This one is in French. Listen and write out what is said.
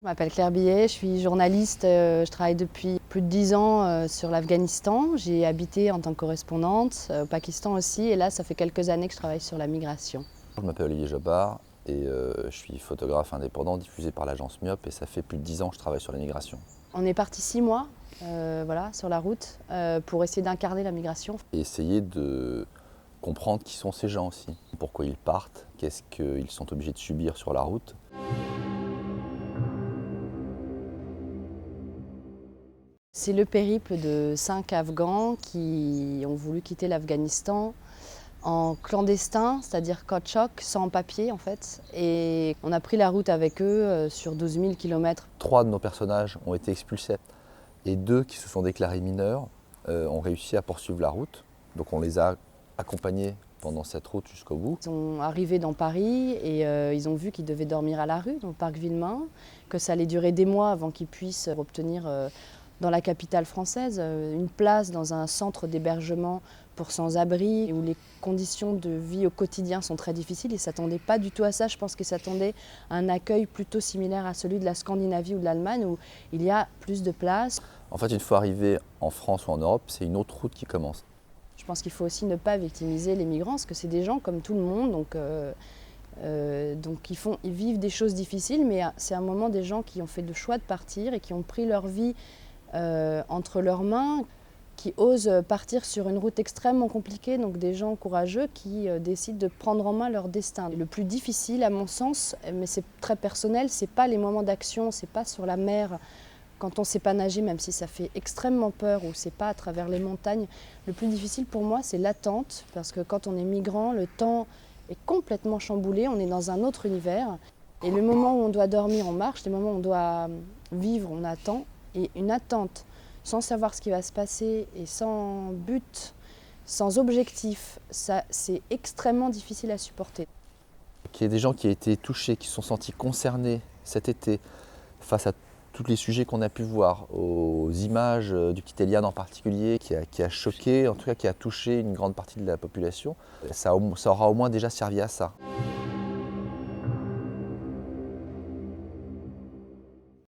Je m'appelle Claire Billet, je suis journaliste, je travaille depuis plus de 10 ans sur l'Afghanistan. J'ai habité en tant que correspondante au Pakistan aussi et là ça fait quelques années que je travaille sur la migration. Je m'appelle Olivier Jobard et je suis photographe indépendant diffusé par l'agence Myop et ça fait plus de 10 ans que je travaille sur la migration. On est parti 6 mois voilà, sur la route pour essayer d'incarner la migration. Et essayer de comprendre qui sont ces gens aussi, pourquoi ils partent, qu'est-ce qu'ils sont obligés de subir sur la route. C'est le périple de 5 Afghans qui ont voulu quitter l'Afghanistan en clandestin, c'est-à-dire choc, sans papier en fait. Et on a pris la route avec eux sur 12 000 km. 3 de nos personnages ont été expulsés et 2 qui se sont déclarés mineurs ont réussi à poursuivre la route. Donc on les a accompagnés pendant cette route jusqu'au bout. Ils sont arrivés dans Paris et ils ont vu qu'ils devaient dormir à la rue, dans le parc Villemain, que ça allait durer des mois avant qu'ils puissent obtenir dans la capitale française une place dans un centre d'hébergement pour sans-abri où les conditions de vie au quotidien sont très difficiles. Ils ne s'attendaient pas du tout à ça. Je pense qu'ils s'attendaient à un accueil plutôt similaire à celui de la Scandinavie ou de l'Allemagne où il y a plus de place. En fait, une fois arrivés en France ou en Europe, c'est une autre route qui commence. Je pense qu'il faut aussi ne pas victimiser les migrants parce que c'est des gens comme tout le monde. Donc ils vivent des choses difficiles, mais c'est un moment des gens qui ont fait le choix de partir et qui ont pris leur vie entre leurs mains, qui osent partir sur une route extrêmement compliquée, donc des gens courageux qui décident de prendre en main leur destin. Le plus difficile, à mon sens, mais c'est très personnel, c'est pas les moments d'action, c'est pas sur la mer, quand on ne sait pas nager, même si ça fait extrêmement peur, ou c'est pas à travers les montagnes. Le plus difficile pour moi, c'est l'attente, parce que quand on est migrant, le temps est complètement chamboulé, on est dans un autre univers. Et le moment où on doit dormir, on marche, les moments où on doit vivre, on attend. Et une attente sans savoir ce qui va se passer et sans but, sans objectif, ça, c'est extrêmement difficile à supporter. Qu'il y ait des gens qui aient été touchés, qui se sont sentis concernés cet été face à tous les sujets qu'on a pu voir, aux images du petit Eliane en particulier, qui a choqué, en tout cas qui a touché une grande partie de la population, ça aura au moins déjà servi à ça.